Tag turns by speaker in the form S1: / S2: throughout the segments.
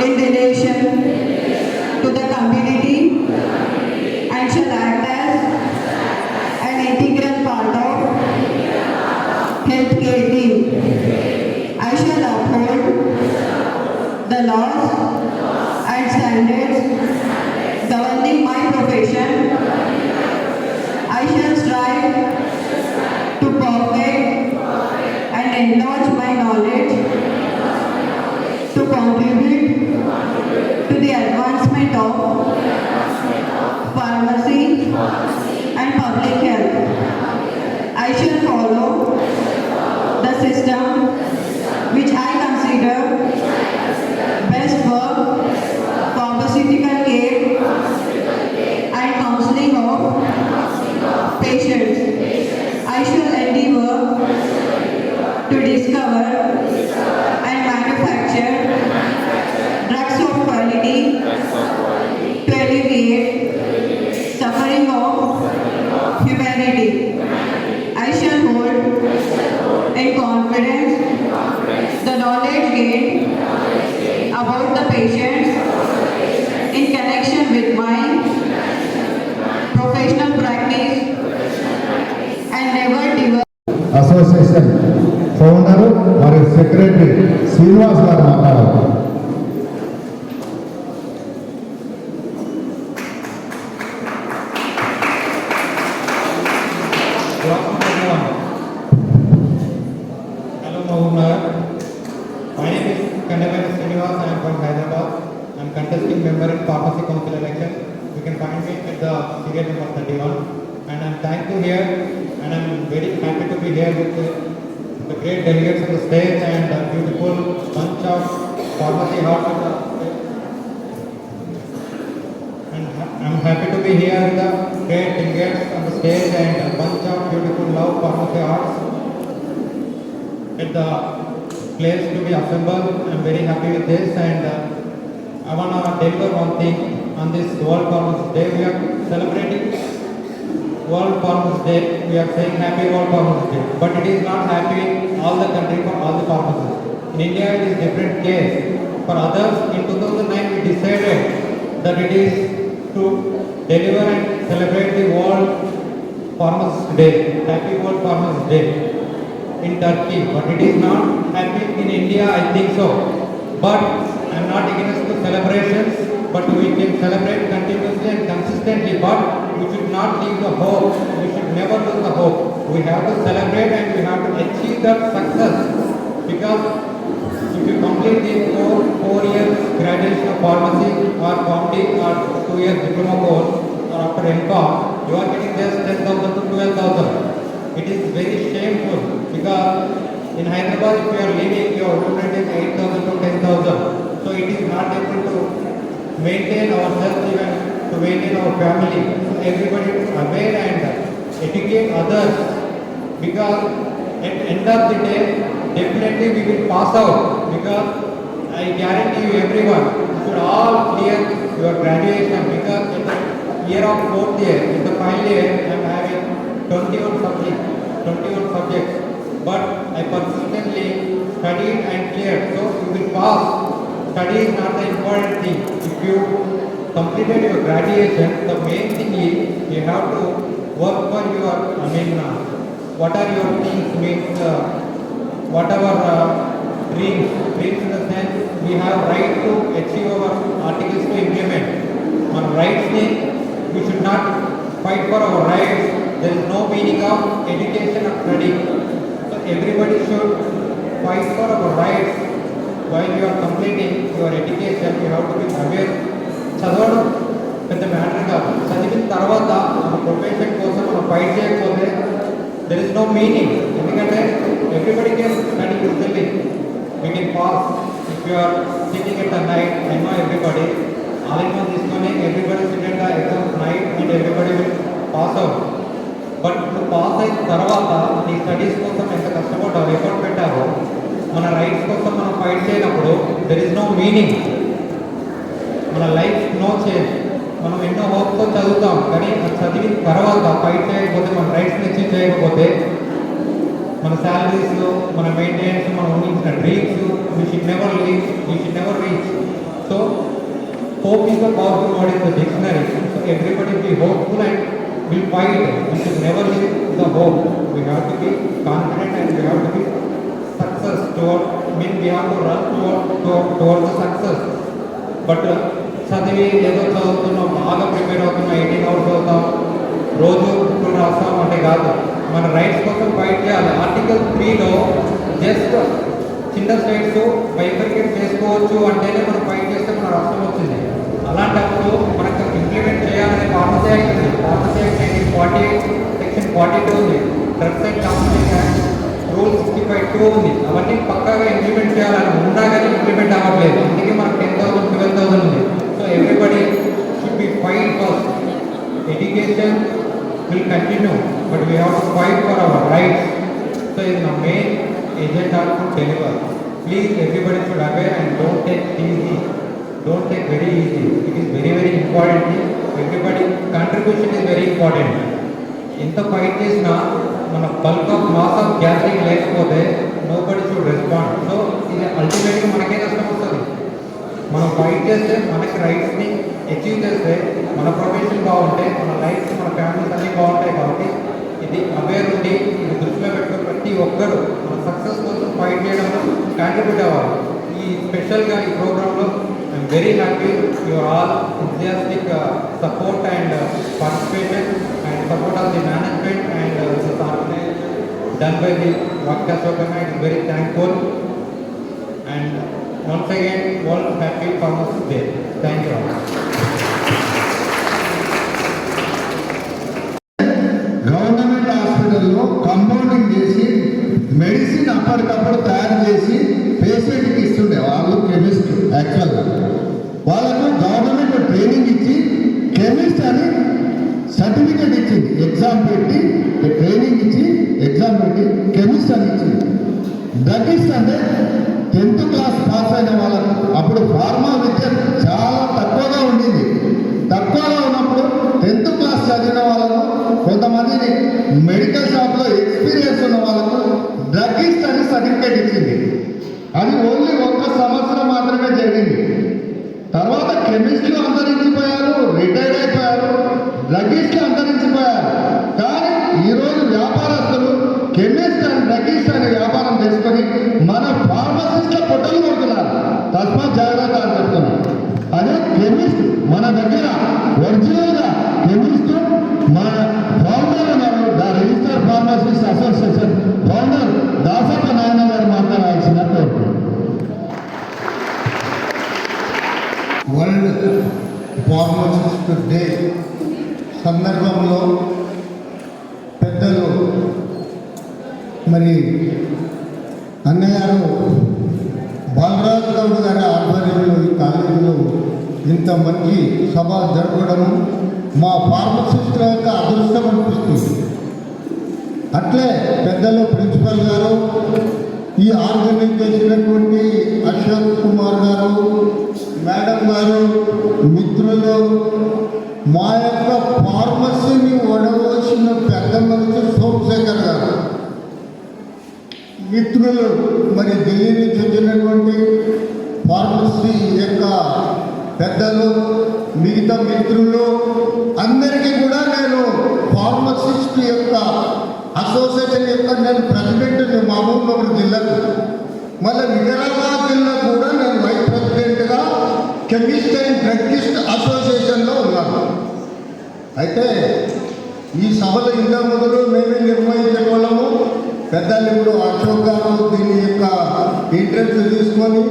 S1: in relation to the community and shall act as an integral part of healthcare team. I shall uphold the laws and standards governing my profession. I shall strive to perfect and enlarge my knowledge to contribute to the advancement of pharmacy and public health. I shall follow the system which I consider best for pharmaceutical care and counseling of patients. I shall endeavor to discover and manufacture drugs of quality to alleviate suffering of humanity. I shall hold in confidence the knowledge gained about the patients in connection with my professional practice and never divulge.
S2: Association founder మరియు secretary Srinivas గారు మాట్లాడారు.
S3: Hello Mahunar. My name is Kandavani Srinivas. I am from Hyderabad. I am contesting member in Pharmacy Council election. You can find me at the serial number 31. And I am thankful here, and I am very happy to be here with the great delegates on the stage and a beautiful bunch of pharmacy hearts on the stage. And I am happy to be here with the great delegates on the stage and a bunch of beautiful love pharmacy hearts at the place to be assembled. I am very happy with this, and I want to deliver one thing on this World Pharmacy Day. We are celebrating World Pharmacy Day. We are saying Happy World Pharmacy Day, but it is not happy all the country for all the pharmacists. In India, it is different case. For others, in 2009, we decided that it is to deliver and celebrate the World Pharmacist Day, Happy World Pharmacist Day in Turkey, but it is not happy in India, I think so. But I am not against the celebrations, but we can celebrate continuously and consistently, but we should not leave the hope. We should never lose the hope. We have to celebrate and we have to achieve that success, because if you complete the four years graduation of pharmacy or PharmD or 2 years diploma course or after MCOM, you are getting just 10,000 to 12,000. It is very shameful, because in Hyderabad, if you are leaving, your room rent is 8,000 to 10,000. So it is not able to maintain ourselves, even to maintain our family. So everybody is aware and educate others, because at the end of the day, definitely we will pass out, because I guarantee you everyone, you should all clear your graduation, because in the year of 4th year, in the final year, I am having 21 subjects, but I persistently studied and cleared, so you will pass. Study is not the important thing. If you completed your graduation, the main thing is you have to work for your, what are your things, means whatever dreams. Dreams in the sense we have right to achieve our articles to implement. On rights day, we should not fight for our rights. There is no meaning of education or study. So everybody should fight for our rights. While you are completing your education, you have to be aware. చదవడం పెద్ద matter కాదు. చదివిన తర్వాత మన profession కోసం మనం fight చేయకపోతే there is no meaning. ఎందుకంటే everybody can study easily. We can pass. If you are sitting at the night, I know everybody all in one తీసుకొని everybody sit at the exams night and everybody will pass out. But నువ్వు pass అయిన తర్వాత నీ studies కోసం ఎంత కష్టపడ్డావు, effort పెట్టావో, మన rights కోసం మనం ఫైట్ చేయనప్పుడు దెర్ ఇస్ నో మీనింగ్. మన లైఫ్ నో చేంజ్. మనం ఎన్నో హోప్తో చదువుతాం, కానీ చదివిన తర్వాత ఫైట్ చేయకపోతే, మన రైట్స్ని అచీవ్ చేయకపోతే, మన శాలరీస్, మన మెయింటెనెన్స్, మనం ఊహించిన dreams we should never reach. So hope is the powerful word in the dictionary. So everybody be hopeful and will fight. We should never leave the hope. We have to be confident and we have to be success toward. We have to run toward the success. But చదివి ఏదో చదువుతున్నాం, బాగా prepare అవుతున్నాం, 18 hours చదువుతాం, రోజు ఇప్పుడు రాస్తాం అంటే కాదు. మన రైట్స్ కోసం ఫైట్ చేయాలి. ఆర్టికల్ 3లో జస్ట్ చిన్న స్టేట్స్ బైఫర్కేట్ చేసుకోవచ్చు అంటేనే మనం ఫైట్ చేస్తే మన రాష్ట్రం వచ్చింది. అలాంటప్పుడు మనకు ఇంప్లిమెంట్ చేయాలనే ఫార్మసీ యాక్ట్ ఉంది. ఫార్మసీ యాక్ట్ 1948 సెక్షన్ 42 ఉంది. Drugs and competition act rule 65(2) ఉంది. అవన్నీ పక్కాగా ఇంప్లిమెంట్ చేయాలని ఉన్నా కానీ ఇంప్లిమెంట్ అవ్వట్లేదు. అందుకే మనకు 10,000, 12,000 ఉంది. So everybody should be fight first. Education will continue, but we have to fight for our rights. So in the main agenda to deliver. Please everybody should aware and don't take easy. Don't take very easy. It is very, very important. Everybody contribution is very important. ఇంత fight చేసినా మన bulk of mass of gathering లేకపోతే nobody should respond. So ఇది అల్టిమేట్గా మనకే నష్టం వస్తుంది. మనం ఫైట్ చేస్తే మనకి రైట్స్ని అచీవ్ చేస్తే మన ప్రొఫెషన్ బాగుంటే మన లైఫ్, మన ఫ్యామిలీస్ అన్నీ బాగుంటాయి. కాబట్టి ఇది అవేర్ ఉండి ఇది దృష్టిలో పెట్టుకుని ప్రతి ఒక్కరు మన సక్సెస్ కోసం ఫైట్ చేయడంలో కాంట్రిబ్యూట్ అవ్వాలి. ఈ స్పెషల్గా ఈ ప్రోగ్రాంలో I'm very happy your all enthusiastic support and participation and support of the management and this organisation done by the వాక్యాస్ organise. I'm very thankful and once again all happy Farmers Day. Thank you all.
S2: Government హాస్పిటల్లో compounding చేసి medicine అప్పటికప్పుడు తయారు చేసి పేషెంట్కి ఇస్తుండే వాళ్ళు chemist. యాక్చువల్గా వాళ్ళకు గవర్నమెంట్ ట్రైనింగ్ ఇచ్చి కెమిస్ట్ అని సర్టిఫికేట్ ఇచ్చింది. ఎగ్జామ్ పెట్టి ట్రైనింగ్ ఇచ్చి ఎగ్జామ్ పెట్టి కెమిస్ట్ అని ఇచ్చింది. డ్రగిస్ట్ అంటే 10th క్లాస్ పాస్ అయిన వాళ్ళకు. అప్పుడు ఫార్మా విద్య చాలా తక్కువగా ఉండింది. తక్కువగా ఉన్నప్పుడు 10th క్లాస్ చదివిన వాళ్ళకు, కొంతమందిని మెడికల్ షాప్లో ఎక్స్పీరియన్స్ ఉన్న వాళ్ళకు డ్రగిస్ట్ అని సర్టిఫికేట్ ఇచ్చింది. అది ఓన్లీ 1 సంవత్సరం మాత్రమే జరిగింది. తర్వాత కెమిస్ట్లు అంతరించిపోయారు, రిటైర్డ్ అయిపోయారు, డ్రగిస్ట్లు అంతరించిపోయారు. కానీ ఈరోజు వ్యాపారస్తులు కెమిస్ట్ అండ్ డ్రగిస్ట్ అనే వ్యాపారం చేసుకొని మన ఫార్మసిస్ట్ల పొట్టలు కొడుతున్నారు. తస్మాత్ జాగ్రత్త అని చెప్తున్నాను. అదే కెమిస్ట్ మన దగ్గర ఒరిజినల్గా కెమిస్ట్ మన ఫౌండర్ ఉన్నారు. The registered pharmacist association founder Dasappa నాయన గారు మాట్లాడాల్సిన కోరుతున్నాను.
S4: వరల్డ్ ఫార్మసిస్ట్ డే సందర్భంలో పెద్దలు మరి అన్నయ్య గారు బాలరాజు గౌడ్ గారి ఆధ్వర్యంలో ఈ కాలేజీలో ఇంత మంచి సభ జరపడం మా ఫార్మసిస్టుల యొక్క అదృష్టం అనిపిస్తుంది. అట్లే పెద్దలు ప్రిన్సిపల్ గారు, ఈ ఆర్గనైజ్ చేసినటువంటి అశోక్ కుమార్ గారు, మేడం గారు, మిత్రులు, మా యొక్క ఫార్మసీని వడవలసిన పెద్ద మనిషి సోమశేఖర్ గారు, మిత్రులు, మరి ఢిల్లీ నుంచి వచ్చినటువంటి ఫార్మసీ యొక్క పెద్దలు, మిగతా మిత్రులు అందరికీ కూడా నేను ఫార్మసిస్ట్ యొక్క అసోసియేషన్ యొక్క నేను ప్రెసిడెంట్ మహబూబ్నగర్ జిల్లాకు. మళ్ళీ వికారాబాద్ జిల్లా కూడా నేను వైస్ ప్రెసిడెంట్గా కెమిస్ట్ అండ్ డ్రగ్గిస్ట్ అసోసియేషన్లో ఉన్నాను. అయితే ఈ సభలు ఇంత మొదలు మేమే నిర్వహించే వాళ్ళము. పెద్దలు ఇప్పుడు అశోక్ గారు దీని యొక్క ఇంట్రెస్ట్ తీసుకొని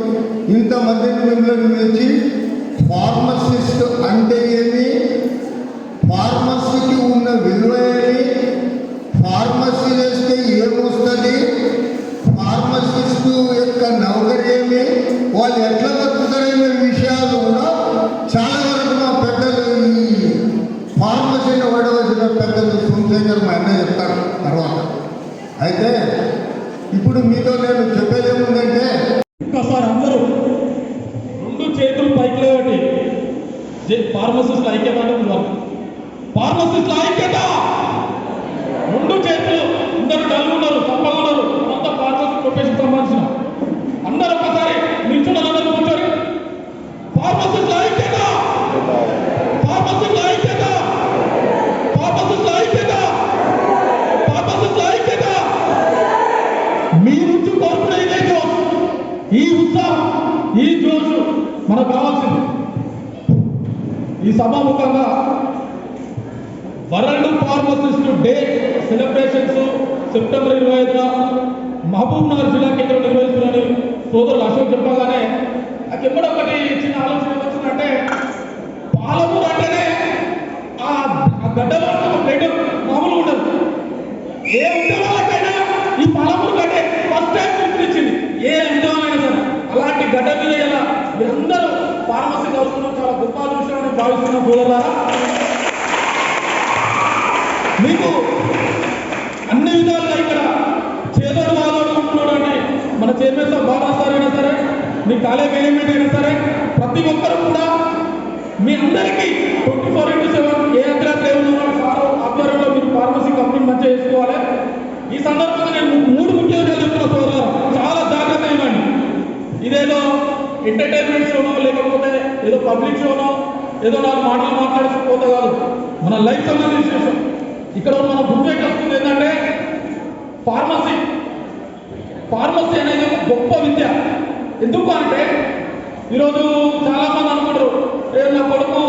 S4: ఇంతమందిని మిమ్మల్ని పిలిచి ఫార్మసిస్ట్ అంటే ఏమి, ఫార్మసీకి ఉన్న విలువ ఏమి, ఫార్మసీ చేస్తే ఏమొస్తుంది, ఫార్మసిస్ట్ యొక్క నౌకరీ ఏమి, వాళ్ళు ఎట్లా బతుకుతారనే విషయాలు కూడా చాలా వరకు మా పెద్దలు ఈ ఫార్మసీని వాడవలసిన పెద్దలు సోమశేఖర్ మా అన్న చెప్తారు తర్వాత. అయితే ఇప్పుడు మీతో నేను చెప్పేది ఏముందంటే
S5: ఒక్కసారి అందరూ రెండు చేతులు పైకి లేవటి ఫార్మసిస్టుల ఐక్యత అంటే ఫార్మసిస్టుల ఐక్యత. రెండు చేతులు అందరూ డల్గున్నారు, తప్పగున్నారు. అంతా ఫార్మసీ ప్రొఫెషన్ సంబంధించిన అందరూ ఒకసారి నిల్చున్నారు, అందరూ కూర్చొని ఫార్మసిస్టుల ఐక్యత, ఫార్మసిస్టుల ఐక్యత, ఫార్మసిస్టుల ఐక్యత, ఫార్మసిస్టుల ఐక్యత. మీ నుంచి కోరుకునే ఇదే జోష్, ఈ ఉత్సాహం, ఈ జోష్ మనకు కావాల్సింది. ఈ సభాముఖంగా world pharmacist day celebrations September 25న మహబూబ్ నగర్ జిల్లా కేంద్రం నిర్వహిస్తున్నారని సోదరులు అశోక్ చెప్పగానే నాకు ఎప్పుడొకటి చిన్న ఆలోచన వచ్చిందంటే, పాలమూరు అంటేనే ఆ గడ్డలో ఒక బ్లడ్ మామూలు ఉండదు. ఏ ఉద్యమాలకైనా ఈ పాలమూరు గడ్డే ఫస్ట్ టైం చూపించింది, ఏ ఉద్యమమైనా సరే. అలాంటి గడ్డ మీద ఇలా మీరందరూ ఫార్మసీ చదువుకోవడం చాలా గొప్ప విషయం అని భావిస్తున్న సోదరులారా, మీకు అన్ని విధాలుగా ఇక్కడ చేదోడు వాదోడు ఉంటున్నాడు అంటే మన చైర్మన్ సార్ బాబా సార్ అయినా సరే, మీ కాలేజ్ మేనేజ్మెంట్ అయినా సరే, ప్రతి ఒక్కరు కూడా మీ అందరికీ 24/7 ఏ అగ్రాస్ ఏమన్నా సార్ ఆధ్వర్యంలో మీరు ఫార్మసీ కంపెనీ మంచిగా చేసుకోవాలి. ఈ సందర్భంగా నేను 3 ముఖ్య విషయాలు చెప్తున్నా సోదరులారా, చాలా జాగ్రత్త ఇవ్వండి. ఇదేదో ఎంటర్టైన్మెంట్ షోనో లేకపోతే ఏదో పబ్లిక్ షోనో ఏదో 4 మాటలు మాట్లాడిపోతే కాదు, మన లైఫ్ సంబంధించిన విషయం. ఇక్కడ మన గుర్తుపెట్టి వస్తుంది ఏంటంటే ఫార్మసీ అనేది ఒక గొప్ప విద్య. ఎందుకు అంటే ఈరోజు చాలా మంది అనుకుంటారు, నా కొడుకు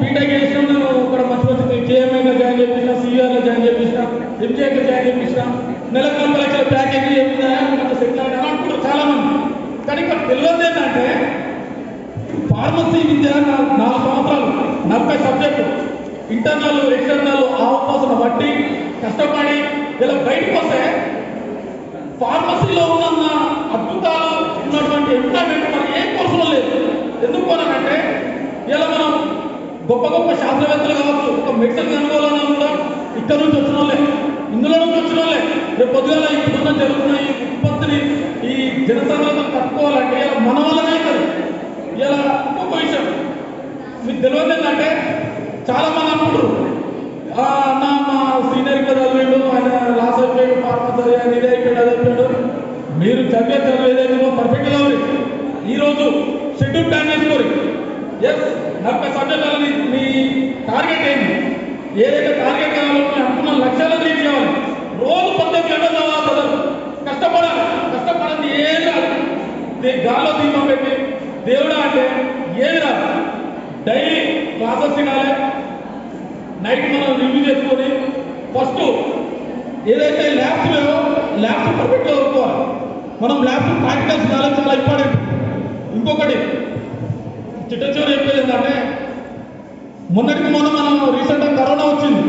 S5: బీటెక్ చేసిన, నేను ఇక్కడ మంచి కేఎంఐలో జాయిన్ చేయించిన, సిఆర్లో జాయిన్ చేయించిన, ఎంజీఐలో జాయిన్ చేయించిన, నెలకు 40 లక్షల ప్యాకేజీ చెప్పిందా సెటిల్ అయినా అనుకుంటారు చాలా మంది. కానీ ఇక్కడ తెలియదు ఏంటంటే ఫార్మసీ విద్య 4 సంవత్సరాలు 40 సబ్జెక్టులు, ఇంటర్నల్ ఎక్స్టర్నల్ అవకాశం బట్టి కష్టపడి ఇలా బయటకు వస్తే ఫార్మసీలో ఉన్న అద్భుతాలు ఉన్నటువంటి ఎంప్లాయ్మెంట్ మరి ఏ కోర్సులో లేదు. ఎందుకు అనంటే ఇలా మనం గొప్ప గొప్ప శాస్త్రవేత్తలు కావచ్చు, ఒక మెడిసిన్ కనుగోలన్నా కూడా ఇక్కడ నుంచి వచ్చిన వాళ్ళే, ఇందులో నుంచి వచ్చిన వాళ్ళే. రేపు పొద్దుగాల ఇప్పుడున్న జరుగుతున్న ఈ ఉత్పత్తిని, ఈ జనసాంద్రతను తట్టుకోవాలంటే ఇలా మన వల్లనే అవుతుంది. ఇలా ఇంకొక విషయం మీకు తెలియదు ఏంటంటే, చాలా మంది అనుకుంటారు అన్న మా సీనియర్ ఇక్కడ చదివాడు, ఆయన లాస్ అయిపోయాడు, ఫార్మసీ ఆయన ఇదే అయిపోయాడు, అది అయిపోయాడు. మీరు చదువు ఏదైతే పర్ఫెక్ట్ కావాలి. ఈరోజు షెడ్యూల్ ప్లాన్ చేసుకోరు. ఎస్ 40 సబ్జెక్టులని మీ టార్గెట్ ఏంటి, ఏదైతే టార్గెట్ కావాలో మీరు అనుకున్న లక్ష్యాలను రీచ్ కావాలి. రోజు 18 గంటలు చదవాలి, కష్టపడాలి. కష్టపడండి ఏది రాదు, గాల్లో దీపం పెట్టి దేవుడా అంటే ఏది రాదు. డైలీ క్లాసెస్ తినాలి, నైట్ మనం రివ్యూ చేసుకొని ఫస్ట్ ఏదైతే ల్యాబ్స్ లేవో ల్యాబ్స్ పర్ఫెక్ట్గా వదుకోవాలి. మనం ల్యాబ్స్ ప్రాక్టికల్స్ చాలా చాలా ఇంపార్టెంట్. ఇంకొకటి చిట్ట చివరి చెప్పేది ఏంటంటే, మొన్నటికి మొన్న మనం రీసెంట్గా కరోనా వచ్చింది.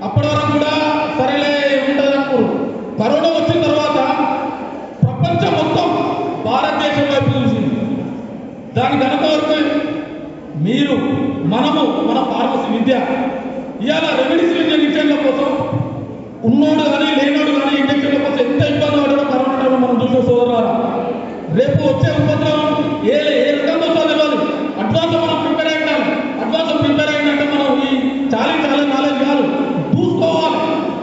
S5: అప్పటి వరకు కూడా సరేలే ఉంటుంది అనుకోరు. కరోనా వచ్చిన తర్వాత ప్రపంచం మొత్తం భారతదేశం వైపు చూసింది. దాని కనుక వరకు మీరు మనము మన ఫార్మసీ విద్య ఇవాళ రెమెడీస్ ఇంజక్షన్ల కోసం ఉన్నోడు కానీ లేనోడు కానీ ఇంజక్షన్ల కోసం ఎంత ఇబ్బంది పడడో కరోనా టైంలో మనం చూసే సోదరులారా. రేపు వచ్చే ఉపద్రవం ఏ రకంగా వస్తుందో తెలియదు. అడ్వాన్స్ మనం ప్రిపేర్ అయి ఉండాలి. అడ్వాన్స్ ప్రిపేర్ అయిందంటే మనం ఈ చాలా నాలెడ్జ్ కాదు, చూసుకోవాలి.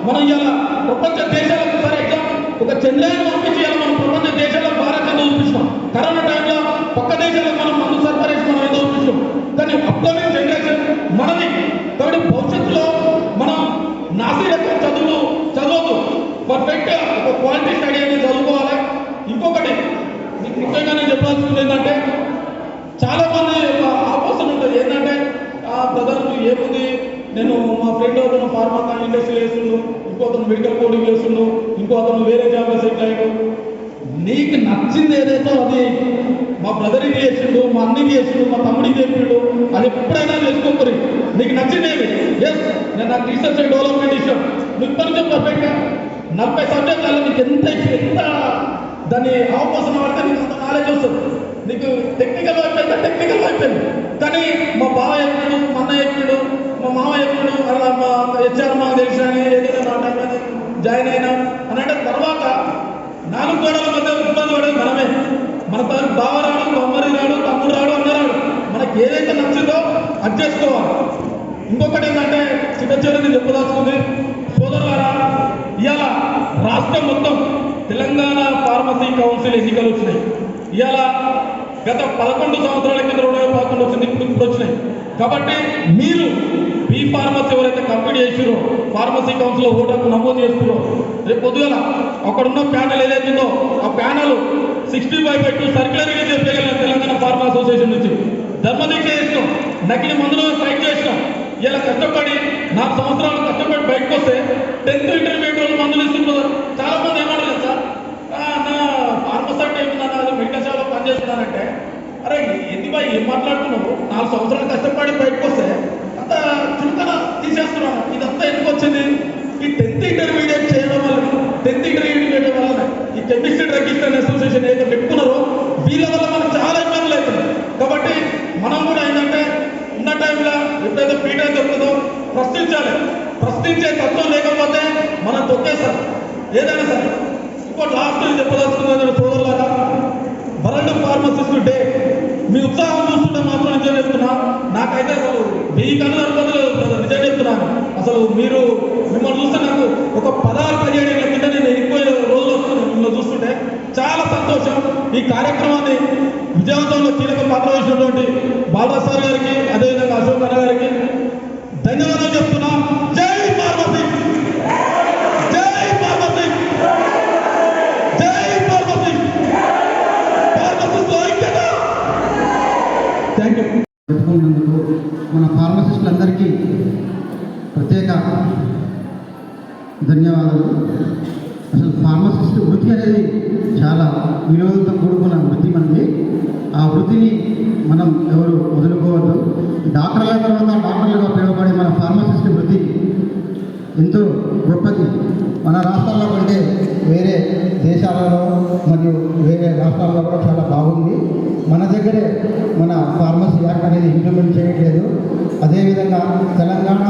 S5: మనం ఇవాళ ప్రపంచ దేశాలకు సరే ఎగ్జాంపుల్ ఒక చంద్రయాన్ పంపించి మనం ప్రపంచ దేశాలకు భారతదేశం చూపిస్తాం. కరోనా టైంలో పక్క దేశాలకు మనం మందు సరఫరా మనం ఏదో చూపిస్తాం. కానీ అప్కమింగ్ జనరేషన్ మనది. కాబట్టి భవిష్యత్తులో మనం నాసిరకం చదవద్దు. ఫ్రెండ్ అతను ఫార్మా ఇండస్ట్రీ చేస్తుండు, ఇంకో అతను మెడికల్ కోడింగ్ చేస్తుండు, ఇంకో అతను వేరే జాబ్లో సెటిల్ అయ్యాడు. నీకు నచ్చింది ఏదైతే అది మా బ్రదర్ ఇది చేసిండు, మా అన్నకి చేసిండు, మా తమ్ముడికి చెప్పిండు, అది ఎప్పుడైనా చేసుకోకరి. నీకు నచ్చింది ఏది? ఎస్, నేను నాకు రీసెర్చ్ అండ్ డెవలప్మెంట్ ఇష్టం. నువ్వు ఇప్పటి నుంచో పర్ఫెక్ట్గా 40 సబ్జెక్టులలో నీకు ఎంత దాన్ని అవకాశం పడితే నీకు అంత నాలెడ్జ్ వస్తుంది. నీకు టెక్నికల్ వైపు అయితే టెక్నికల్ వైపు, కానీ మా బావ చెప్పాడు, మా అన్న చెప్పాడు, మా మామ చెప్పాడు, అలా మా హెచ్ఆర్ మాకు తెలిసిన ఏదైనా నా టైంలో జాయిన్ అయినా అని అంటే తర్వాత 4 గోడల మధ్య ఇబ్బంది పడేది మనమే. మన బావ రాడు, బొమ్మరి రాడు, తమ్ముడు రాడు, అన్న రాడు. మనకి ఏదైతే నచ్చిందో అది చేసుకోవాలి. ఇంకొకటి ఏంటంటే చిన్న చిన్న చెప్పదలుచుకుంది సోదరులారా, ఇవాళ రాష్ట్రం మొత్తం తెలంగాణ ఫార్మసీ కౌన్సిల్ ఎన్నికలు వచ్చినాయి. ఇవాళ గత 11 సంవత్సరాల కింద 2011 వచ్చింది, ఇప్పుడు వచ్చినాయి. కాబట్టి మీరు బీ ఫార్మసీ ఎవరైతే కంప్లీట్ చేసిరో ఫార్మసీ కౌన్సిల్ ఓటర్కు నమోదు చేస్తున్నారో రేపు పొద్దుగల అక్కడున్న ప్యానల్ ఏదైతుందో ఆ ప్యానల్ 65/2 సర్క్యులర్ రిలీజ్ చేయగలిగిన తెలంగాణ ఫార్మా అసోసియేషన్ నుంచి ధర్మదీక్ష చేసినాం, నకిలీ మందులు ఫైట్ చేసినాం. ఇలా కష్టపడి 4 సంవత్సరాలు కష్టపడి బయటకు వస్తే 10th ఇంటర్మీడియట్ వాళ్ళు మందులు ఇస్తున్నారు. చాలా మంది ఏమంటారు సార్, నా ఫార్మసీ అంటే ఏమిందన్నా, అది మెడికల్ షాప్లో పనిచేస్తున్నానంటే, అరే ఏంది బాయ్ ఏం మాట్లాడుతున్నావు? 4 సంవత్సరాలు కష్టపడి బయటకు వస్తే అంత చులకన తీసేస్తున్నాను. ఇదంతా ఎందుకు వచ్చింది? ఈ 10th ఇంటర్మీడియట్ చేయడం వల్ల, 10th ఇంటర్మీడియట్ వల్ల ఈ కెమిస్ట్రీ డ్రగ్గిస్ట్ అనే అసోసియేషన్ ఏదైతే పెట్టుకున్నారో వీళ్ళ వల్ల మనకు చాలా ఇబ్బందులు అవుతుంది. కాబట్టి మనం కూడా ఏంటంటే ఉన్న టైంలో ఎప్పుడైతే పీటర్ దొరుకుతుందో ప్రశ్నించాలి. ప్రశ్నించే తత్వం లేకపోతే మనం తొక్కేస్తాం ఏదైనా సరే. ఇంకోటి లాస్ట్ చెప్పదలుచుకున్న సోదరులారా, వరల్డ్ ఫార్మసిస్ట్ డే మీ ఉత్సాహం చూస్తుంటే మాత్రం నిజం చెప్తున్నా, నాకైతే అసలు వెయ్యి కన్నా అనుకోలేదు బ్రదర్, నిజం చెప్తున్నాను. అసలు మిమ్మల్ని చూస్తే నాకు ఒక 16-17 ఏళ్ళ కింద నేను ఎక్కువ రోజులు వస్తున్నాను మిమ్మల్ని చూస్తుంటే. చాలా సంతోషం. ఈ కార్యక్రమాన్ని విజయవంతంలో కీలక పాత్ర వహించినటువంటి బాలరాజ్ సార్ గారికి, అదేవిధంగా అశోక్ అన్న గారికి ధన్యవాదాలు చెప్తున్నా. జై ఫార్మసీ, జై ఫార్మసీ, జై ఫార్మసీ, ఫార్మసిస్టుల ఐక్యత. Thank you.
S6: పెట్టుకున్నందుకు మన ఫార్మసిస్టులందరికీ ప్రత్యేక ధన్యవాదాలు. అసలు ఫార్మసిస్ట్ వృత్తి అనేది చాలా విలువలతో కూడుకున్న వృత్తి మనది. ఆ వృత్తిని మనం ఎవరు వదులుకోవద్దు. డాక్టర్ల తర్వాత డాక్టర్లుగా పిలువబడే మన ఫార్మసిస్ట్ వృత్తి ఎంతో గొప్పది. మన రాష్ట్రాల్లో కంటే వేరే దేశాలలో మరియు వేరే రాష్ట్రాల్లో కూడా చాలా బాగుంది. మన దగ్గరే మన ఫార్మసీ యాక్ట్ అనేది ఇంప్లిమెంట్ చేయట్లేదు. అదేవిధంగా తెలంగాణ,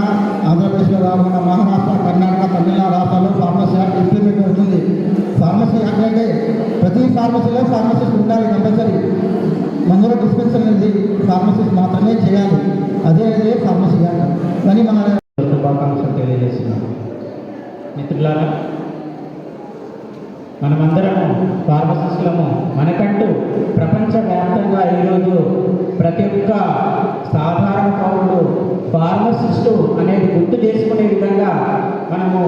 S6: ఆంధ్రప్రదేశ్లో కాకుండా మహారాష్ట్ర, కర్ణాటక, తమిళనాడు రాష్ట్రాల్లో ఫార్మసీ యాక్ట్ ఇంప్లిమెంట్ అవుతుంది. ఫార్మసీ యాక్ట్ అంటే ప్రతి ఫార్మసీలో ఫార్మసిస్ట్ ఉండాలి కంపల్సరీ. మందుల డిస్పెన్సరీ అనేది ఫార్మసిస్ట్ మాత్రమే చేయాలి. అదే ఫార్మసీ యాక్ట్. కానీ మన
S7: శుభాకాంక్షలు తెలియజేస్తున్నాను. మిత్రులారా, మనమందరము ఫార్మసిస్టులము. మనకంటూ ప్రపంచవ్యాప్తంగా ఈరోజు ప్రతి ఒక్క సాధారణ పౌరుడు ఫార్మసిస్టు అనేది గుర్తు చేసుకునే విధంగా మనము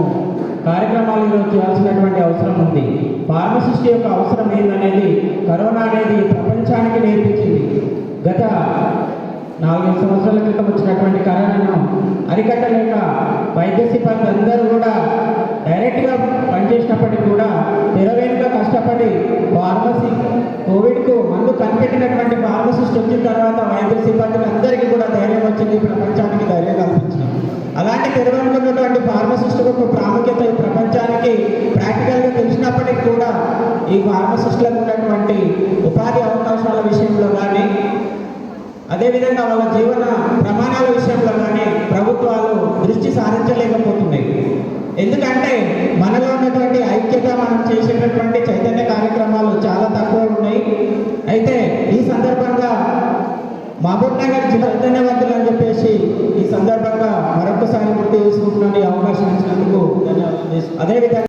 S7: కార్యక్రమాలు ఈరోజు చేయాల్సినటువంటి అవసరం ఉంది. ఫార్మసిస్ట్ యొక్క అవసరం ఏందనేది కరోనా అనేది ప్రపంచానికి నేర్పించింది. గత 4 సంవత్సరాల క్రితం వచ్చినటువంటి కరోనాను అరికట్టలేక వైద్య సిబ్బంది అందరూ కూడా డైరెక్ట్గా పనిచేసినప్పటికీ కూడా తెరవేనుక కష్టపడి ఫార్మసీ కోవిడ్కు మందు కనిపెట్టినటువంటి ఫార్మసిస్ట్ వచ్చిన తర్వాత వైద్య సిబ్బందికి అందరికీ కూడా ధైర్యం వచ్చింది, ప్రపంచానికి ధైర్యం కల్పించింది. అలాంటి తెరవేనుకున్నటువంటి ఫార్మసిస్ట్ యొక్క ప్రాముఖ్యత ఈ ప్రపంచానికి ప్రాక్టికల్గా తెలిసినప్పటికీ కూడా ఈ ఫార్మసిస్టులకు ఉన్నటువంటి ఉపాధి అవకాశాల విషయంలో కానీ, అదేవిధంగా వాళ్ళ జీవన ప్రమాణాల విషయంలో కానీ ప్రభుత్వాలు దృష్టి సారించలేకపోతున్నాయి. ఎందుకంటే మనలో ఉన్నటువంటి ఐక్యత, మనం చేసేటటువంటి చైతన్య కార్యక్రమాలు చాలా తక్కువ ఉన్నాయి. అయితే ఈ సందర్భంగా మహబూబ్ నగర్ జిల్లా చైతన్యవంతులు అని చెప్పేసి ఈ సందర్భంగా మరొకసారి గుర్తు చేసుకుంటున్నాను. ఈ అవకాశం ఇచ్చినందుకు ధన్యవాదాలు. అదేవిధంగా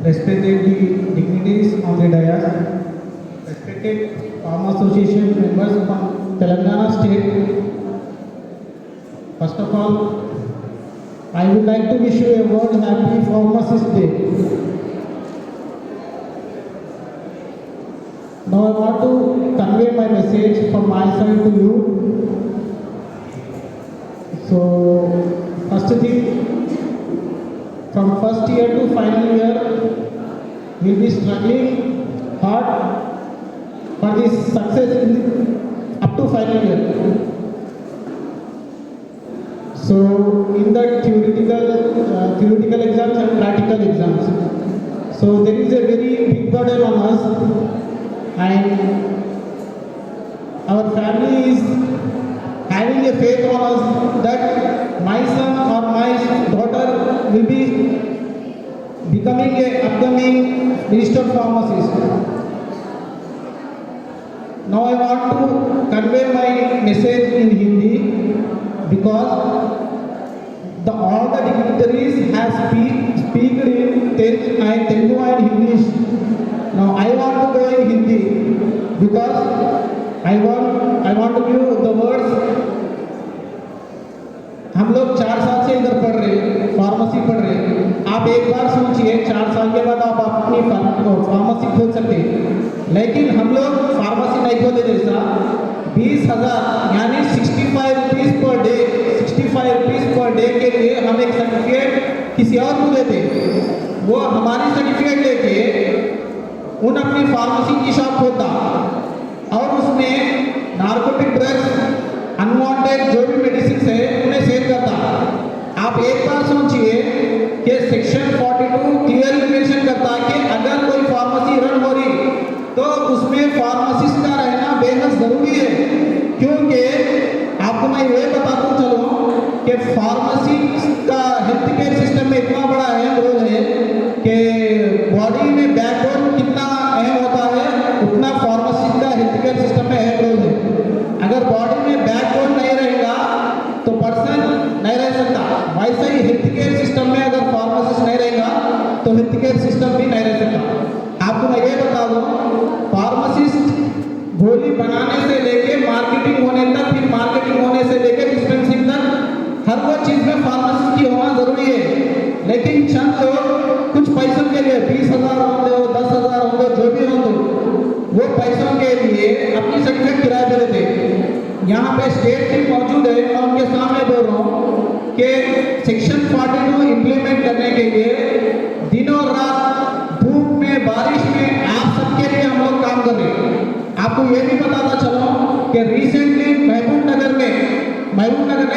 S8: respected the dignitaries on the dais, respected Pharma Association members from Telangana state. First of all, I would like to wish you a very happy Pharmacist Day. Now I want to convey my message from my side to you. So from first year to final year will be struggling hard for this success up to final year. So in the theoretical exams and practical exams, so there is a very big burden on us, and our family is having a faith on us that my son or my daughter will be becoming a upcoming registered pharmacist. Now I want to convey my message in Hindi because all the dignitaries have speak in Telugu and English. Now I want to go in Hindi because I want to give the words. हम लोग 4 साल से इधर पढ़ रहे हैं, pharmacy पढ़ रहे हैं। आप एक बार सोचिए 4 साल के बाद आप अपनी फार्मेसी खोल सकते हैं, लेकिन हम लोग फार्मेसी नहीं खोले जैसा 20,000 यानी 65 रुपीज़ पर डे के लिए हम एक सर्टिफिकेट किसी और को देते, वो हमारी सर्टिफिकेट लेके उन अपनी फार्मेसी की शॉप खोलता और उसमें नार्कोटिक ड्रग्स अनवांटेड जो भी मेडिसिन है उन्हें सेल करता। आप एक बार सोचिए कि सेक्शन 42 क्लियरली मेंशन करता है कि अगर कोई फार्मेसी रन हो रही तो उसमें फार्मासिस्ट का रहना बेहद ज़रूरी है, क्योंकि आपको मैं ये बताता चलूँ कि फार्मेसी का हेल्थ केयर सिस्टम में इतना बड़ा अहम रोल है कि बॉडी में बैकबोन कितना अहम होता है उतना फार्मेसिस्ट का हेल्थ केयर सिस्टम में अहम रोल है। अगर बॉडी में बैकबोन नहीं रहेगा तो पर्सन नहीं रह सकता, वैसे ही हेल्थ केयर सिस्टम में अगर फार्मासिस्ट नहीं रहेगा तो हेल्थ केयर सिस्टम भी नहीं रह सकता। आपको मैं ये बता दूँ, फार्मासिस्ट गोली बनाने से लेके मार्केटिंग होने तक, फिर मार्केटिंग होने से लेके डिस्पेंसिंग तक हर वो चीज़ में फार्मासिस्ट की होना ज़रूरी है। लेकिन चंद लोग कुछ पैसों के लिए 20,000 होंगे, 10,000 होंगे, जो भी होंगे, वो पैसों के लिए अपनी सर्टिफिकेट किराए पे लेते। यहाँ पे स्टेट टीम मौजूद है, मैं उनके सामने बोल रहा हूँ कि सेक्शन 42 इम्प्लीमेंट करने के लिए दिनों रात धूप में बारिश में आप सबके लिए हम लोग काम कर रहे हैं। आपको ये भी बताता चलो कि रिसेंटली महबूब नगर में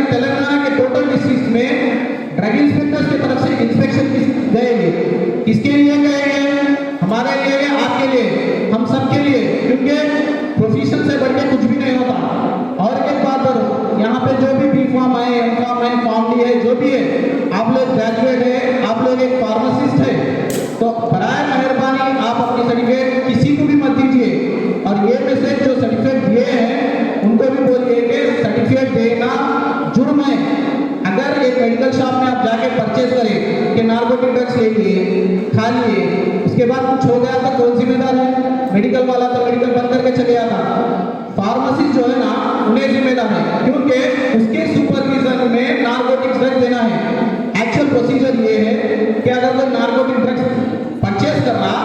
S8: तेलंगाना के टोटल डिस्ट्रिक्ट में ड्रग इंस्पेक्टर्स की तरफ से इंस्पेक्शन गए, किसके लिए गए हैं? हमारे लिए, आपके लिए, हम सबके लिए, क्योंकि प्रोफेशन से बढ़ के कुछ भी नहीं होता। और एक बात करो, यहाँ पे जो भी B.Pharm है, M.Pharm है, PharmD है, जो भी है, आप लोग ग्रेजुएट है, आप लोग एक फार्मासिस्ट है, तो बराए मेहरबानी आप अपनी सर्टिफिकेट किसी को भी मत दीजिए। और ये मैसेज जो सर्टिफिकेट दिए हैं उनको भी बोलिए कि सर्टिफिकेट देना जुर्म है। अगर एक मेडिकल शॉप में आप जाके परचेज करें कि नार्कोटिक ड्रग्स ले लिए, खा लिए, उसके बाद कुछ हो गया तो कौन जिम्मेदार है? मेडिकल वाला तो मेडिकल बंद करके चले आता। फार्मेसी जो है ना उन्हें जिम्मेदार है, क्योंकि उसके सुपरविजन में नार्कोटिक ड्रग्स देना है। एक्चुअल प्रोसीजर ये है कि अगर कोई नार्कोटिक ड्रग्स परचेज कर रहा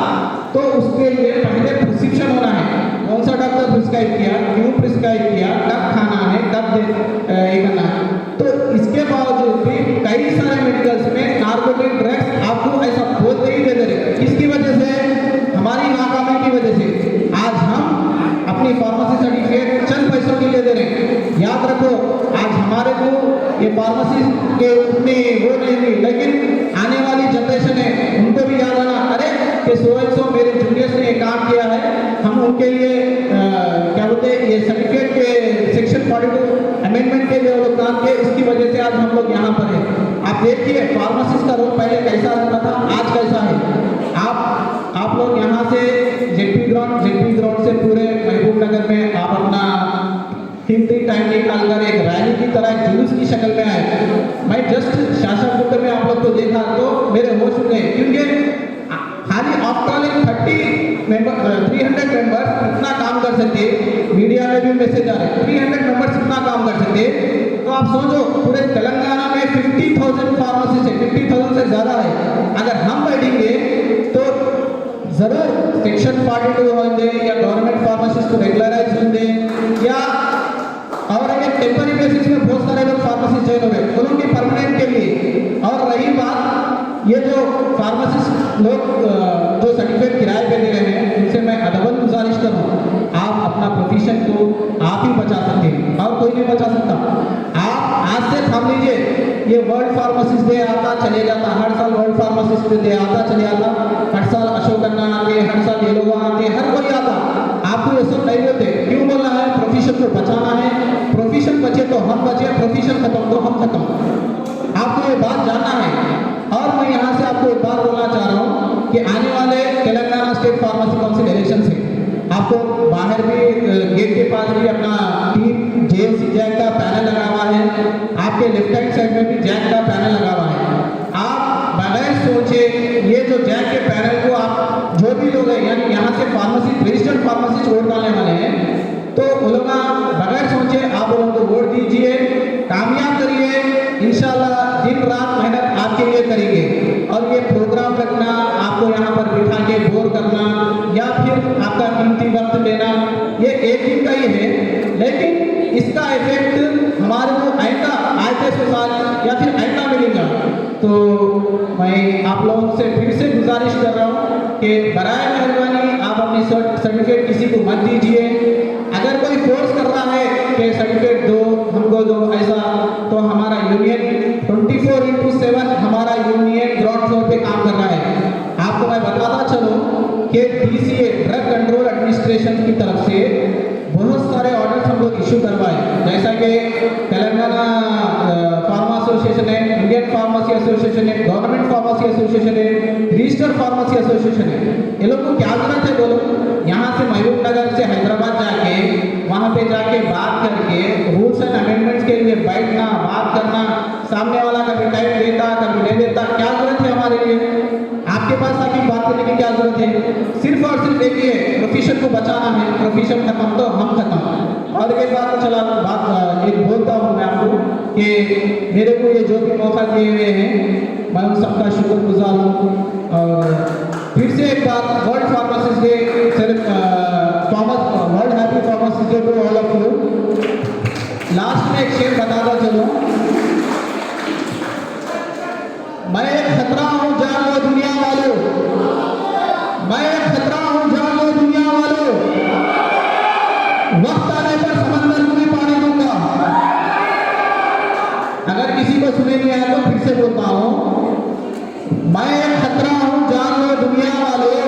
S8: तो उसके लिए पहले प्रिस्क्रिप्शन होना है, कौन सा डॉक्टर प्रिस्क्राइब किया, क्यों प्रिस्क्राइब किया, कब खाना है, कब ये करना है। तो इसके बावजूद भी कई सारे मेडिकल्स में नार्कोटिक ड्रग्स आपको ऐसा बोलते ही दे रहे। किसकी वजह से? हमारी नाकामी की वजह से। आज हम अपनी फार्मेसी सर्टिफिकेट चंद पैसों के लिए दे रहे हैं। याद रखो, आज हमारे को ये फार्मेसी के उतनी वो नहीं हुई, लेकिन आने वाली जनरेशन है उनको भी याद आना, अरे कि सो मेरे जूनियर्स ने काम किया है, हम उनके लिए क्या बोलते हैं ये सर्टिफिकेट के सेक्शन 42 अमेंडमेंट के लिए वो लोग काम किए, इसकी वजह से आज हम लोग यहाँ पर हैं। आप देखिए फार्मासिस्ट का रोल पहले कैसा रहता था, आज कैसा है। आप लोग यहाँ से जेपी ग्राउंड से पूरे महबूब नगर में आप अपना कीमती टाइम निकालकर एक रैली की तरह एक जुलूस की शक्ल में आए। मैं जस्ट शासनपुर में आप लोग को देखा तो मेरे होश उड़ गए, क्योंकि खाली आफ्टर 300 मेंबर्स इतना काम कर सकते, मीडिया में भी मैसेज आ रहे 300 मेंबर्स इतना काम कर सकते, तो आप सोचो पूरे तेलंगाना में 50,000 फार्मेसिस्ट है, 50,000 से ज़्यादा है। अगर हम बैठेंगे तो ज़रूर सेक्शन 42 होंगे या गवर्नमेंट फार्मेसिस्ट को रेगुलराइज होंगे, या और अगर टेम्पररी बेसिस में बहुत सारे लोग फार्मेसिस्ट ज्वाइन हो गए, उनकी परमानेंट के लिए। और रही बात ये जो फार्मासिस्ट लोग जो सर्टिफिकेट किराए पे दे रहे हैं उनसे मैं अदबन गुजारिश करूँ, आप अपना प्रोफेशन को आप ही बचा सकते हैं और कोई नहीं बचा सकता। आप आज से थाम लीजिए, ये वर्ल्ड फार्मासिस्ट डे आता चले जाता, हर साल वर्ल्ड फार्मासिस्ट डे आता चले आता, हर साल अशोक अन्ना आते, हर साल ये लोग आते, हर कोई आता। आपको ये सब नहीं होते, क्यों बोलना है? प्रोफेशन को बचाना है, प्रोफेशन बचे तो हम बचे, प्रोफेशन खत्म तो हम खत्म। आपको ये बात जानना है। और मैं यहाँ से आपको एक बात बोलना चाह रहा हूँ कि आने वाले Telangana state pharmacy council election से आपको बाहर भी गेट के पास भी अपना टीम जेएमसी जैक का पैनल लगा हुआ है, आपके लेफ्ट हैंड साइड में भी जैक का पैनल लगा हुआ है। आप बगैर सोचे ये जो जैक के पैनल को आप जो भी लोग हैं यानी यहाँ से फार्मेसी रजिस्टर्ड फार्मेसी वोट डालने वाले हैं, तो वो लोग बगैर सोचे आप लोगों को वोट दीजिए, कामयाब करिए, इंशाल्लाह दिन रात मेहनत आपके लिए करेंगे। और ये प्रोग्राम रखना, आपको यहाँ पर बिठा के बोर करना या फिर आपका कीमती वक्त लेना, ये एक दिन का ही है, लेकिन इसका इफेक्ट हमारे को आइंदा आते साल या फिर आइंदा मिलेगा। तो मैं आप लोगों से फिर से गुजारिश कर रहा हूँ कि बराए मेहरबानी आप अपनी सर्टिफिकेट किसी को मत दीजिए। अगर कोई फोर्स कर रहा है कि सर्टिफिकेट दो, हमको दो, ऐसा, तो हमारा यूनियन 24/7 हमारा यूनियन ग्राउंड फ्लोर पे काम कर रहा है। आपको मैं बताता चलूँ कि DCA ड्रग कंट्रोल एडमिनिस्ट्रेशन की तरफ से बहुत सारे ऑर्डर्स हम लोग इशू करवाए, जैसा कि तेलंगाना फार्मा एसोसिएशन है, इंडियन फार्मेसी एसोसिएशन है, गवर्नमेंट फार्मेसी एसोसिएशन है, रजिस्टर्ड फार्मेसी एसोसिएशन है। ये लोग को क्या जरूरत है बोलो? यहाँ से महबूब नगर से हैदराबाद जाके वहाँ पे जाके बात करके रूल्स एंड अमेंडमेंट्स के लिए बैठना, बात करना, सामने वाला कभी टाइम देता कभी नहीं देता, क्या जरूरत है हमारे लिए? आपके पास आके बात करने की क्या जरूरत है? सिर्फ और सिर्फ एक ही है, प्रोफेशन को बचाना है, प्रोफेशन खत्म तो हम खत्म। और एक बात चला बात एक बोलता हूँ मैं आपको कि मेरे को ये जो भी मौका दिए हुए हैं मैं उन सबका शुक्रगुजार हूँ। और फिर से एक बात, world pharmacist day, world happy pharmacist day to all of you. Last में एक शेर बताता चलो, मैं एक खतरा हूँ जान लो दुनिया वालों, मैं एक खतरा हूँ जान लो दुनिया वालों, वक्त आने पर समंदर को भी पानी दूंगा। अगर किसी को सुने नहीं आया तो फिर से बोलता हूँ, मैं एक खतरा हूँ जान लो दुनिया वालों,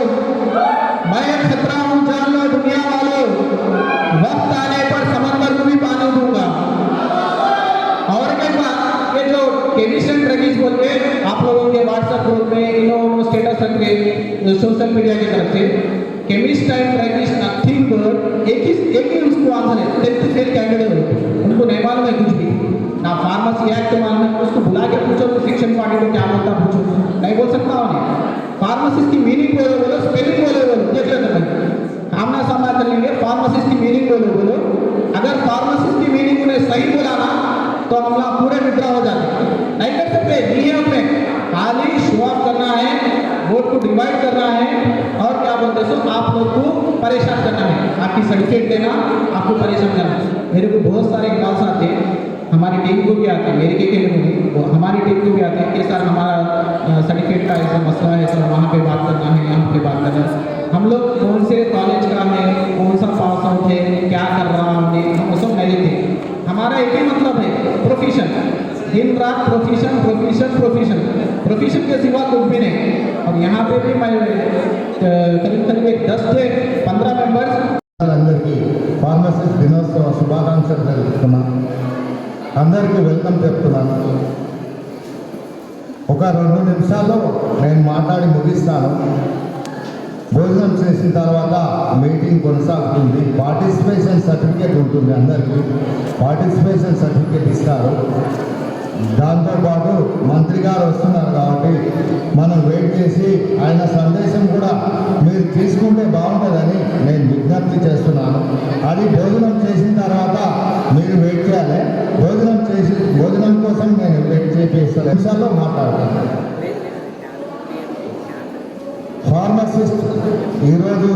S8: मैं एक खतरा हूँ जान लो दुनिया वालों, वक्त आने पर समंदर को भी पानी दूंगा। और एक बात, ये जो केमिस्ट एंड ड्रगिस्ट बोल के आप लोगों के व्हाट्सएप ग्रुप में इन्होंने स्टेटस रख के सोशल मीडिया की तरफ से, chemist and druggist nothing but एक ही उसको आंसर है, 10th फेल कैंडिडेट, उनको नहीं मालूम है कुछ भी ना, फार्मेसी एक्ट मालूम है, उसको बुला के पूछो तो सेक्शन 42 क्या बोलता पूछो, नहीं बोल सकता उन्हें। फार्मेसिस्ट की मीनिंग बोलो, स्पेलिंग बोलो, देख लेना भाई, आमना सामना कर लेंगे। फार्मेसिस्ट की मीनिंग बोलो, अगर फार्मेसिस्ट की मीनिंग उन्हें सही बोला ना तो हम लोग पूरे विड्रा हो जाते, नहीं कर सकते, नियम में खाली शो ऑफ करना है, वोट को डिवाइड करना है और क्या बोलते सो आप लोग को परेशान करना है, आपकी सर्टिफिकेट देना, आपको परेशान करना। मेरे को बहुत सारे कॉल्स आते हैं, हमारी टीम को भी आते हैं, मेरे के लिए नहीं, हमारी टीम को भी आते हैं कि सर हमारा सर्टिफिकेट का ऐसा मसला है, सर वहाँ पे बात करना है, यहाँ पे बात करना है। हम लोग कौन से कॉलेज का है, कौन सा पास आउट है, क्या कर रहा हमने, हम सब नहीं लेते। हमारा एक ही मतलब है, प्रोफेशन, दिन रात प्रोफेशन प्रोफेशन प्रोफेशन, प्रोफेशन के सिवा कुछ भी नहीं। और यहाँ पे भी मैं करीब करीब 10 से 15 मेंबर्स
S2: అందరికీ ఫార్మసిస్ట్ దినోత్సవ శుభాకాంక్షలు తెలుపుతున్నాను, అందరికీ వెల్కమ్ చెప్తున్నాను. ఒక 2 నిమిషాల్లో నేను మాట్లాడి ముగిస్తాను. భోజనం చేసిన తర్వాత మీటింగ్ కొనసాగుతుంది. పార్టిసిపేషన్ సర్టిఫికేట్ ఉంటుంది, అందరికీ పార్టిసిపేషన్ సర్టిఫికేట్ ఇస్తారు. దాంతోపాటు మంత్రి గారు వస్తున్నారు కాబట్టి మనం వెయిట్ చేసి ఆయన సందేశం కూడా మీరు తీసుకుంటే బాగుంటుందని నేను విజ్ఞప్తి చేస్తున్నాను. అది భోజనం చేసిన తర్వాత మీరు వెయిట్ చేయాలి. భోజనం కోసం నేను వెయిట్ చేపిస్తాను. నిమిషాల్లో మాట్లాడతాను. ఫార్మసిస్ట్ ఈరోజు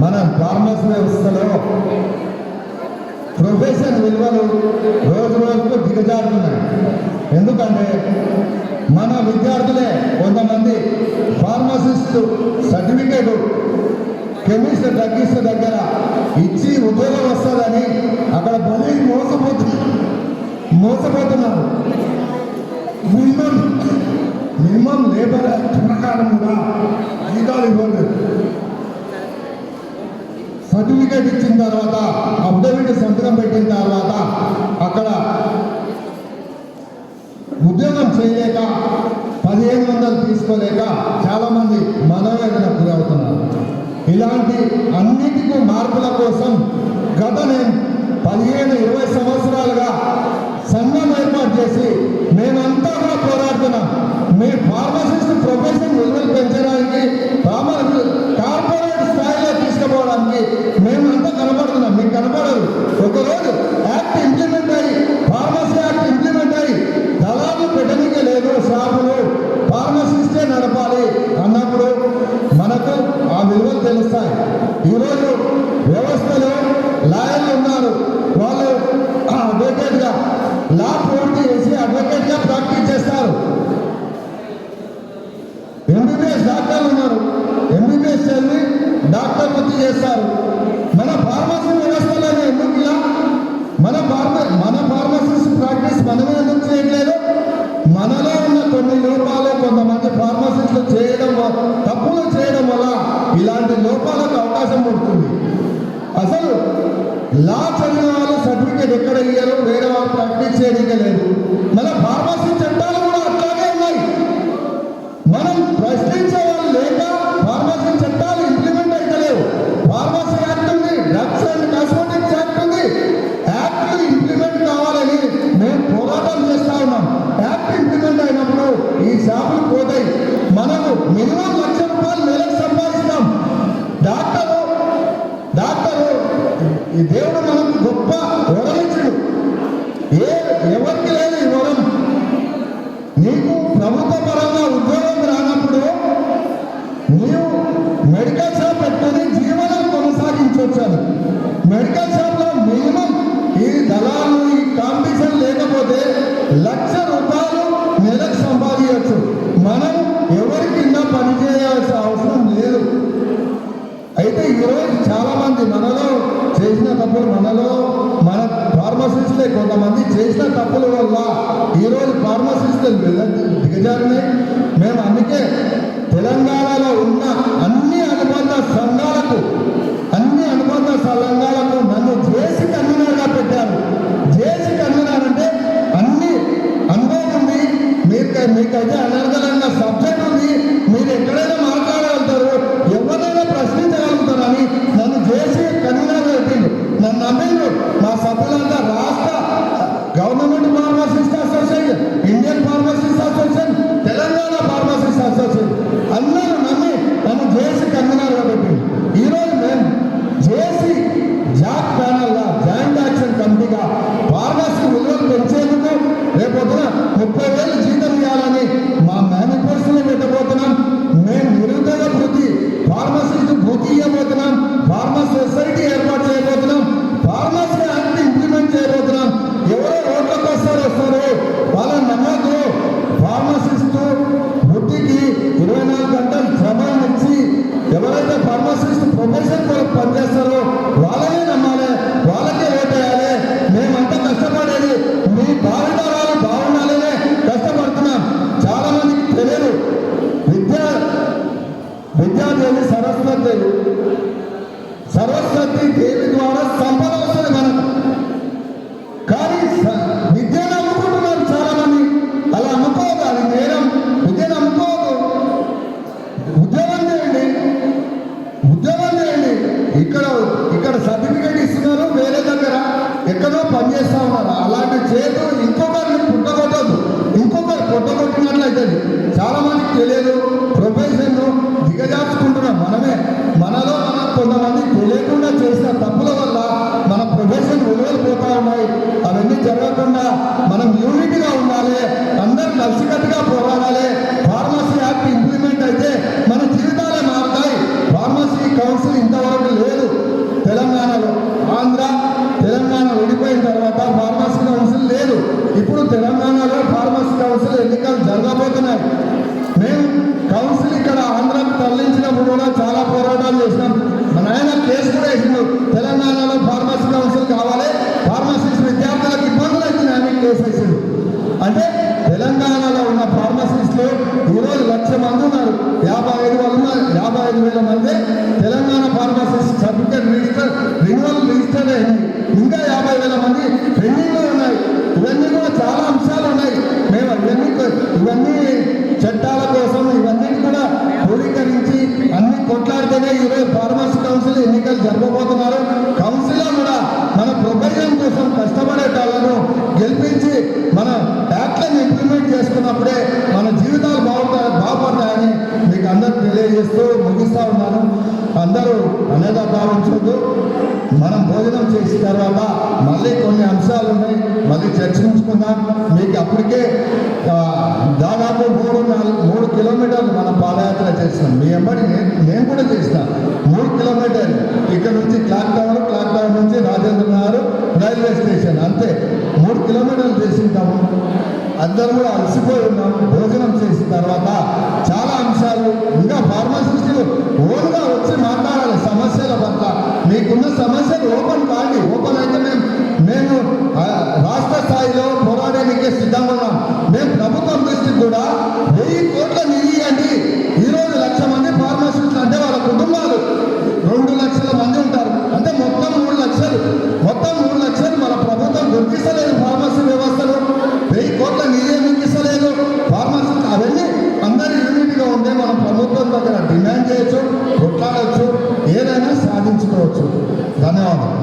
S2: మన ఫార్మసీ వ్యవస్థలో ప్రొఫెషన్ విలువలు రోజు రోజుకు దిగజారుతున్నాయి. ఎందుకంటే మన విద్యార్థులే కొంతమంది ఫార్మసిస్ట్ సర్టిఫికేట్ కెమిస్ట్ డ్రగ్గిస్ట్ దగ్గర ఇచ్చి ఉద్యోగం వస్తుందని అక్కడ బలి మోసపోతున్నారు. మినిమం లేబర్ యాక్ట్ ప్రకారం కూడా జీతాలు ఇవ్వలేదు. సర్టిఫికేట్ ఇచ్చిన తర్వాత అఫిడవిట్ సంతకం పెట్టిన తర్వాత అక్కడ ఉద్యోగం చేయలేక 1500 తీసుకోలేక చాలామంది మనోవేదన గురవుతున్నారు. ఇలాంటి అన్నిటికీ మార్పుల కోసం గత నేను 15-20 సంవత్సరాలుగా సంఘం ఏర్పాటు చేసి మేమంతా కూడా పోరాడుతున్నాం. మీ ఫార్మసిస్ట్ ప్రొఫెషన్ విలువలు పెంచడానికి కార్పొరేట్ స్థాయిలో తీసుకుపోవడానికి మేమంతా కనపడుతున్నాం. మీకు కనపడదు. ఒకరోజు యాక్ట్ ఇంప్లిమెంట్ అయ్యి ఫార్మసీ యాక్ట్ ఇంప్లిమెంట్ అయ్యి దళాలు పెట్టడానికి లేదు, షాపులు ఫార్మసిస్టే నడపాలి అన్నప్పుడు మనకు ఆ విలువలు తెలుస్తాయి. ఈరోజు వ్యవస్థలో లాయర్లు ఉన్నారు. వాళ్ళు అడ్వకేట్గా లా పూర్తి చేసి అడ్వకేట్గా ప్రాక్టీస్ చేస్తారు. ఎంబీబీఎస్ డాక్టర్లు ఉన్నారు. ఎంబీబీఎస్ చదివి డాక్టర్ వృత్తి చేస్తారు. మన ఫార్మసీ వ్యవస్థలో ఎందుకు ఇలా మన ఫార్మసిస్ట్ ప్రాక్టీస్ మనమే ఎందుకు చేయట్లేదు? మనలో ఉన్న కొన్ని లోపాలు కొంతమంది ఫార్మసిస్టులు తప్పులు చేయడం వల్ల ఇలాంటి లోపాలకు అవకాశం పడుతుంది. అసలు లా చదివిన వాళ్ళు సర్టిఫికేట్ ఎక్కడ ఇయ్యారో వేరే వాళ్ళు ప్రాక్టీస్ చేయడానికి లేదు. మన ఫార్మసీ చట్టాలు కూడా అట్లాగే ఉన్నాయి. మనం ప్రశ్నించే వాళ్ళు లేక ఫార్మసీ చట్టాలు ఇంప్లిమెంట్ అయితలేవు. ఫార్మసీ యాక్ట్ ఉంది, డ్రగ్స్ అండ్ కాస్మెటిక్స్ యాక్ట్ ఉంది. యాక్ట్ ఇంప్లిమెంట్ కావాలని మేము పోరాటం చేస్తా ఉన్నాం. యాక్ట్ ఇంప్లిమెంట్ అయినప్పుడు ఈ షాపులు పోతాయి. మనకు మినిమం ₹1,00,000 నెలకు సంపాదిస్తాం. డాక్టరు ఈ దేవుడు మనకు గొప్ప వరమిచ్చుడు. ఎవరికి లేదు ఈ వరం. నీకు ప్రభుత్వ పరంగా ఉద్యోగం రానప్పుడు నీవు మెడికల్ షాప్ పెట్టుకొని జీవనం కొనసాగించవచ్చు. మెడికల్ షాప్లో మినిమం ఈ దళాలు ఈ కాంపిటీషన్ లేకపోతే ₹1,00,000 నెలకు సంపాదించవచ్చు. మనం ఎవరి కింద పనిచేయాల్సిన అవసరం లేదు. అయితే ఈరోజు చాలామంది మనలో చేసిన తప్పులు మన ఫార్మసిస్టులే కొంతమంది చేసిన తప్పుల వల్ల ఈరోజు ఫార్మసిస్టులు దిగజారినాయి. మేము అందుకే తెలంగాణలో ఉన్న అన్ని అనుబంధ సంఘాలకు నన్ను జేసీ కన్వీనర్గా పెట్టారు. జేసీ కన్వీనర్ అంటే అన్ని అనుభవం ఉంది. మీకైతే అనర్గళంగా సబ్జెక్ట్ ఉంది. మీరు ఎక్కడైనా మాట్లాడగలుగుతారు, ఎవరైనా ప్రశ్నించగలుగుతారని నన్ను జేసీ కన్వీనర్ పెట్టిండు. నన్ను నమ్మిండు. మా సభ్యులంతా రాష్ట్ర government pharmacist association, Indian pharmacist association, Telangana pharmacist association అందరూ నమ్మి నన్ను జేసీ కన్వీనర్గా పెట్టిండు. ఈరోజు మేము జేసీ జాక్ ప్యానల్గా జాయింట్ యాక్షన్ కమిటీగా ఫార్మసీ విలువలు పెంచేందుకు రేపొద్దున 30,000 జీతం ఇవ్వాలని మా మేనిఫెస్టోలో పెట్టబోతున్నాం. మేము నిరుద్యోగ వృత్తి ఫార్మసిస్ట్ వృత్తి ఇవ్వబోతున్నాం. ఫార్మసీ సొసైటీ ఏర్పాటు చేయబోతున్నాం. ఫార్మసీ యాక్ట్ ఇంప్లిమెంట్ చేయబోతున్నాం. ఎవరో ఓట్లకు వస్తారో వాళ్ళని నమ్మద్దు. ఫార్మసిస్ట్ వృత్తికి 24 గంటలు శ్రమం ఇచ్చి ఎవరైతే ఫార్మసిస్ట్ ప్రొఫెషన్ కొరకు పనిచేస్తారో వాళ్ళనే నమ్మాలి, వాళ్ళకే ఓటేయాలి. మేమంతా కష్టపడేది మీ భావితరాలు బాగుండాలనే కష్టపడుతున్నాం. చాలా మందికి తెలియదు. విద్యాదేవి సరస్వతి దేవి ద్వారా సంపద వస్తుంది మనకు. కానీ విద్యను అమ్ముకుంటున్నారు చాలా మంది. అలా అమ్ముకోదు, అది నేరం. విద్యను అమ్ముకోదు. ఉద్యోగం చేయండి. ఇక్కడ సర్టిఫికేట్ ఇస్తున్నారు, వేరే దగ్గర ఎక్కడో పనిచేస్తా ఉన్నారు. అలాంటి చేతు ఇంకొకరిని పుట్టగొట్టదు. ఇంకొకరు పుట్టగొట్టినట్లయితే చాలా మందికి తెలియదు. ప్రొఫెషన్ దిగజార్చుకుంటున్నాం మనలో కొంతమంది తెలియకుండా చేసిన తప్పుల వల్ల మన ప్రొఫెషన్ విలువలు పోతా ఉన్నాయి. అవన్నీ జరగకుండా మనం యూనిట్గా ఉండాలి. అందరూ కలిసికట్టుగా పోరాడాలి. ఫార్మసీ యాక్ట్ ఇంప్లిమెంట్ అయితే మన జీవితాలే మారుతాయి. ఫార్మసీ కౌన్సిల్ ఇంతవరకు లేదు తెలంగాణలో. తెలంగాణ విడిపోయిన తర్వాత ఫార్మసీ కౌన్సిల్ లేదు. ఇప్పుడు తెలంగాణలో ఫార్మసీ కౌన్సిల్ ఎన్నికలు జరగబోతున్నాయి. చాలా పోరాటాలు చేసినాం. మన ఆయన కేసు కూడా వేసిండు, తెలంగాణలో ఫార్మసీ కౌన్సిల్ కావాలి, ఫార్మసిస్ట్ విద్యార్థులకు ఇబ్బందులు అవుతున్నాయని కేసు వేసిండు. అంటే తెలంగాణలో ఉన్న ఫార్మసిస్టులు ఈరోజు 1,00,000 మంది ఉన్నారు. 55,000 మంది Telangana pharmacist certificate renewal register అయినాయి. ఇంకా 50,000 మంది పెండింగ్లో ఉన్నాయి. ఇవన్నీ కూడా చాలా అంశాలు ఉన్నాయి. మేము ఇవన్నీ చట్టాల కోసం ఇవన్నీ కూడా క్రోడీకరించి అన్ని కొట్లాడితేనే ఈరోజు ఫార్మసీ కౌన్సిల్ ఎన్నికలు జరగబోతున్నారు. కౌన్సిల్లో కూడా మన ప్రొఫెషన్ కోసం కష్టపడేటాలను గెలిపించి మన యాక్ట్లను ఇంప్లిమెంట్ చేసుకున్నప్పుడే మన జీవితాలు బాగుపడతాయని మీకు అందరూ తెలియజేస్తూ ముగిస్తూ ఉన్నాను. అందరూ అనేది భావించొద్దు. మనం భోజనం చేసిన తర్వాత మళ్ళీ కొన్ని అంశాలు ఉన్నాయి, మళ్ళీ చర్చించుకుందాం. మీకు అప్పటికే దాదాపు 3 కిలోమీటర్లు మనం పాదయాత్ర చేసినాం. మీ వెంబడి నేను కూడా చేసిన 3 కిలోమీటర్లు ఇక్కడ నుంచి క్లాక్ టవర్ నుంచి రాజేంద్ర నగర్ రైల్వే స్టేషన్, అంతే 3 కిలోమీటర్లు చేసింటాము. అందరూ కూడా అలసిపోయి ఉన్నాం. భోజనం చేసిన తర్వాత చాలా అంశాలు ఇంకా ఫార్మసిస్టులు ఓన్గా వచ్చి మాట్లాడాలి సమస్యల పట్ల. మీకున్న సమస్యలు ఓపెన్ కాండి. ఓపెన్ అయితే మేము రాష్ట్ర స్థాయిలో పోరాడడానికి సిద్ధంగా ఉన్నాం. మేము ప్రభుత్వం దృష్టికి కూడా 1000 కోట్ల నిధి ఇవ్వండి. ఈరోజు 1,00,000 మంది ఫార్మసిస్టులు అంటే వాళ్ళ కుటుంబాలు 2 లక్షల మంది ఉంటారు. అంటే మొత్తం 3 లక్షలు. మొత్తం 3 లక్షలు మన ప్రభుత్వం గుర్తిస్తలేదు. ఫార్మసీ వ్యవస్థలో 1000 కోట్ల నిధి ఎందుకు ఇస్తలేదు? ఫార్మసీ అవన్నీ అందరి యూనిట్గా ఉంటే మనం ప్రభుత్వం దగ్గర డిమాండ్ చేయొచ్చు, కొట్లాడవచ్చు, ఏదైనా సాధించుకోవచ్చు. ధన్యవాదాలు.